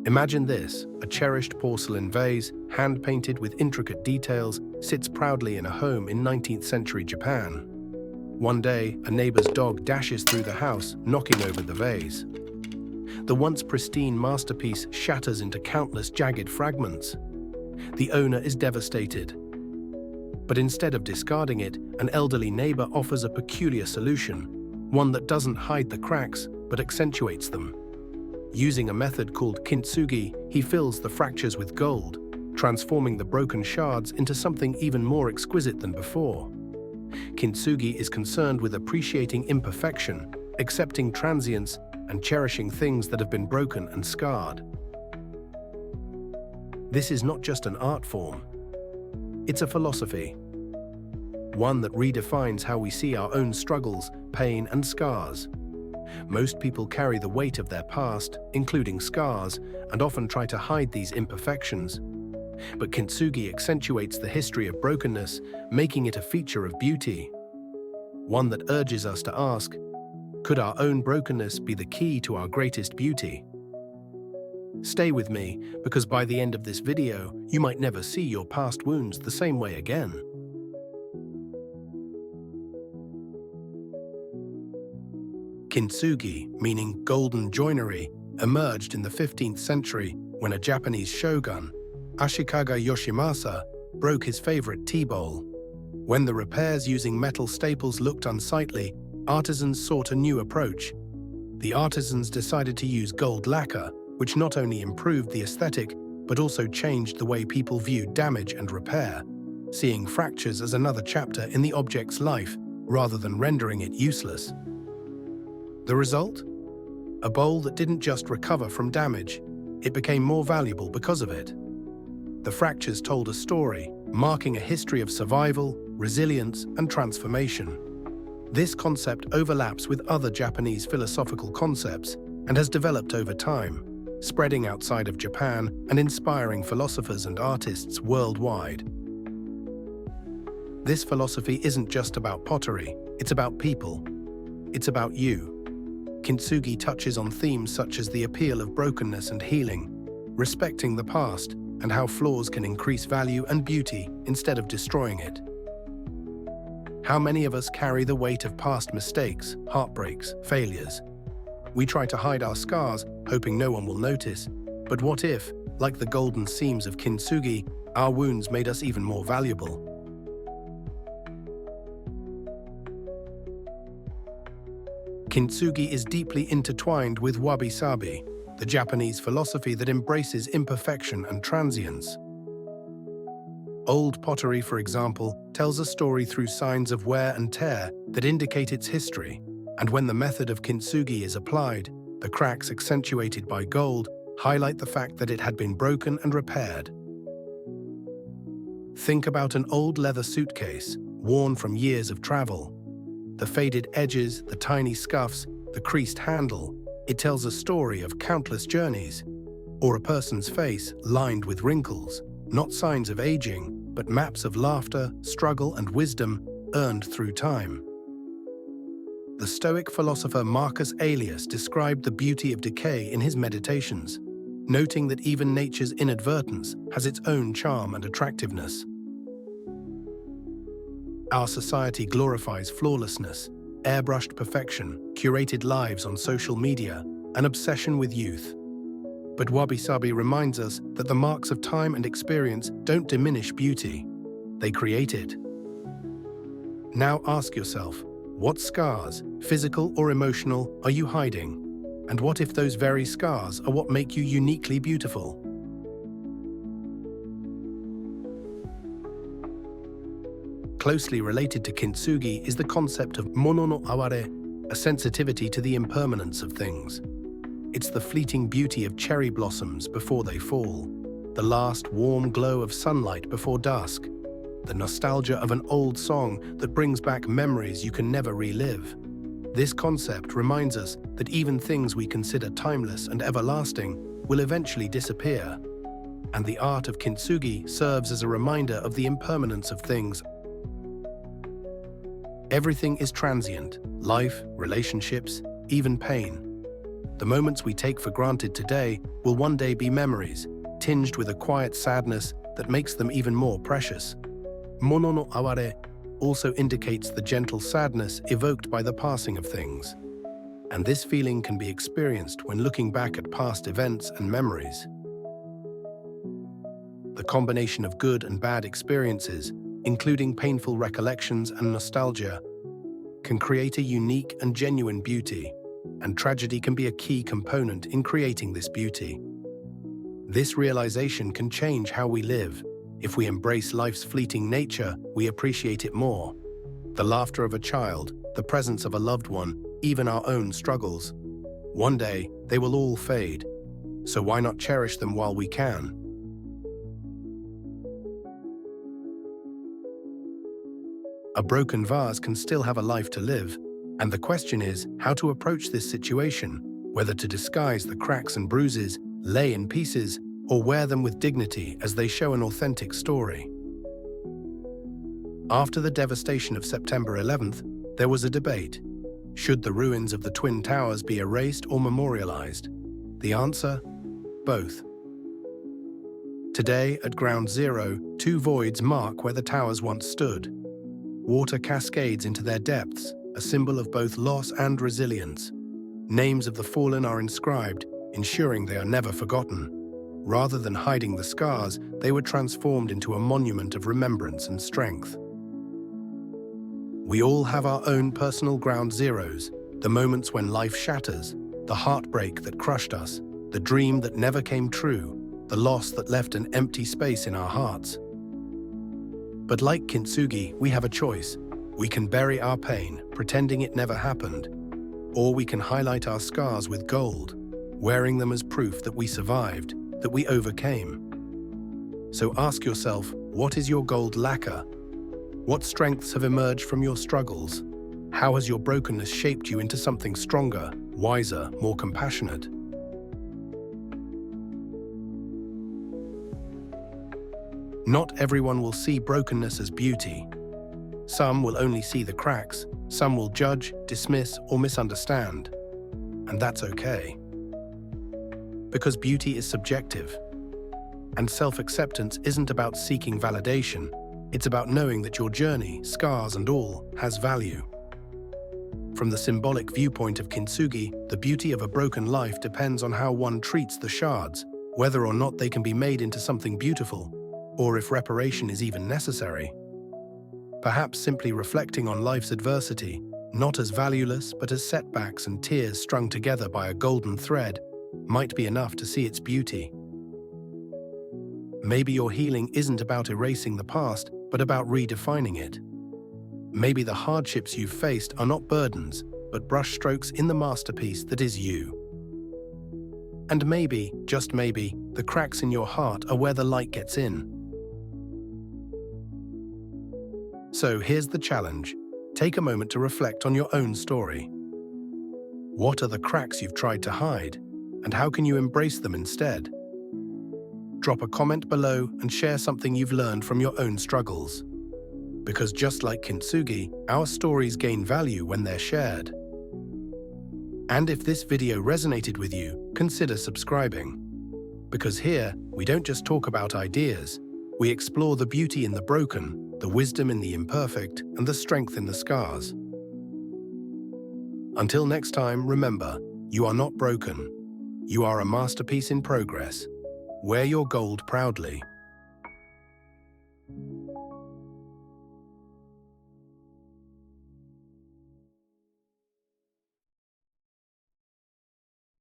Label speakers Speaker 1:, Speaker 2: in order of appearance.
Speaker 1: Imagine this: a cherished porcelain vase, hand-painted with intricate details, sits proudly in a home in 19th century Japan. One day, a neighbor's dog dashes through the house, knocking over the vase. The once pristine masterpiece shatters into countless jagged fragments. The owner is devastated. But instead of discarding it, an elderly neighbor offers a peculiar solution, one that doesn't hide the cracks, but accentuates them. Using a method called Kintsugi, he fills the fractures with gold, transforming the broken shards into something even more exquisite than before. Kintsugi is concerned with appreciating imperfection, accepting transience, and cherishing things that have been broken and scarred. This is not just an art form. It's a philosophy. One that redefines how we see our own struggles, pain, and scars. Most people carry the weight of their past, including scars, and often try to hide these imperfections. But Kintsugi accentuates the history of brokenness, making it a feature of beauty. One that urges us to ask, could our own brokenness be the key to our greatest beauty? Stay with me, because by the end of this video, you might never see your past wounds the same way again. Kintsugi, meaning golden joinery, emerged in the 15th century when a Japanese shogun, Ashikaga Yoshimasa, broke his favorite tea bowl. When the repairs using metal staples looked unsightly, artisans sought a new approach. The artisans decided to use gold lacquer, which not only improved the aesthetic, but also changed the way people viewed damage and repair, seeing fractures as another chapter in the object's life, rather than rendering it useless. The result? A bowl that didn't just recover from damage, it became more valuable because of it. The fractures told a story, marking a history of survival, resilience, and transformation. This concept overlaps with other Japanese philosophical concepts and has developed over time, spreading outside of Japan and inspiring philosophers and artists worldwide. This philosophy isn't just about pottery, it's about people. It's about you. Kintsugi touches on themes such as the appeal of brokenness and healing, respecting the past, and how flaws can increase value and beauty instead of destroying it. How many of us carry the weight of past mistakes, heartbreaks, failures? We try to hide our scars, hoping no one will notice. But what if, like the golden seams of Kintsugi, our wounds made us even more valuable? Kintsugi is deeply intertwined with Wabi-Sabi, the Japanese philosophy that embraces imperfection and transience. Old pottery, for example, tells a story through signs of wear and tear that indicate its history, and when the method of Kintsugi is applied, the cracks accentuated by gold highlight the fact that it had been broken and repaired. Think about an old leather suitcase, worn from years of travel. The faded edges, the tiny scuffs, the creased handle, it tells a story of countless journeys. Or a person's face lined with wrinkles, not signs of aging, but maps of laughter, struggle, and wisdom earned through time. The Stoic philosopher Marcus Aurelius described the beauty of decay in his Meditations, noting that even nature's inadvertence has its own charm and attractiveness. Our society glorifies flawlessness, airbrushed perfection, curated lives on social media, an obsession with youth. But Wabi-Sabi reminds us that the marks of time and experience don't diminish beauty, they create it. Now ask yourself, what scars, physical or emotional, are you hiding? And what if those very scars are what make you uniquely beautiful? Closely related to Kintsugi is the concept of Mono No Aware, a sensitivity to the impermanence of things. It's the fleeting beauty of cherry blossoms before they fall, the last warm glow of sunlight before dusk, the nostalgia of an old song that brings back memories you can never relive. This concept reminds us that even things we consider timeless and everlasting will eventually disappear, and the art of Kintsugi serves as a reminder of the impermanence of things. Everything is transient, life, relationships, even pain. The moments we take for granted today will one day be memories, tinged with a quiet sadness that makes them even more precious. Mono no Aware also indicates the gentle sadness evoked by the passing of things. And this feeling can be experienced when looking back at past events and memories. The combination of good and bad experiences, including painful recollections and nostalgia, can create a unique and genuine beauty, and tragedy can be a key component in creating this beauty. This realization can change how we live. If we embrace life's fleeting nature, we appreciate it more. The laughter of a child, the presence of a loved one, even our own struggles. One day, they will all fade. So why not cherish them while we can? A broken vase can still have a life to live, and the question is how to approach this situation, whether to disguise the cracks and bruises, lay in pieces, or wear them with dignity as they show an authentic story. After the devastation of September 11th, there was a debate. Should the ruins of the Twin Towers be erased or memorialized? The answer? Both. Today, at Ground Zero, two voids mark where the towers once stood. Water cascades into their depths, a symbol of both loss and resilience. Names of the fallen are inscribed, ensuring they are never forgotten. Rather than hiding the scars, they were transformed into a monument of remembrance and strength. We all have our own personal ground zeros, the moments when life shatters, the heartbreak that crushed us, the dream that never came true, the loss that left an empty space in our hearts. But like Kintsugi, we have a choice. We can bury our pain, pretending it never happened, or we can highlight our scars with gold, wearing them as proof that we survived, that we overcame. So ask yourself, what is your gold lacquer? What strengths have emerged from your struggles? How has your brokenness shaped you into something stronger, wiser, more compassionate? Not everyone will see brokenness as beauty. Some will only see the cracks, some will judge, dismiss, or misunderstand. And that's okay. Because beauty is subjective. And self-acceptance isn't about seeking validation, it's about knowing that your journey, scars and all, has value. From the symbolic viewpoint of Kintsugi, the beauty of a broken life depends on how one treats the shards, whether or not they can be made into something beautiful, or if reparation is even necessary. Perhaps simply reflecting on life's adversity, not as valueless but as setbacks and tears strung together by a golden thread, might be enough to see its beauty. Maybe your healing isn't about erasing the past, but about redefining it. Maybe the hardships you've faced are not burdens, but brushstrokes in the masterpiece that is you. And maybe, just maybe, the cracks in your heart are where the light gets in. So here's the challenge. Take a moment to reflect on your own story. What are the cracks you've tried to hide, and how can you embrace them instead? Drop a comment below and share something you've learned from your own struggles. Because just like Kintsugi, our stories gain value when they're shared. And if this video resonated with you, consider subscribing. Because here, we don't just talk about ideas, we explore the beauty in the broken, the wisdom in the imperfect, and the strength in the scars. Until next time, remember, you are not broken. You are a masterpiece in progress. Wear your gold proudly.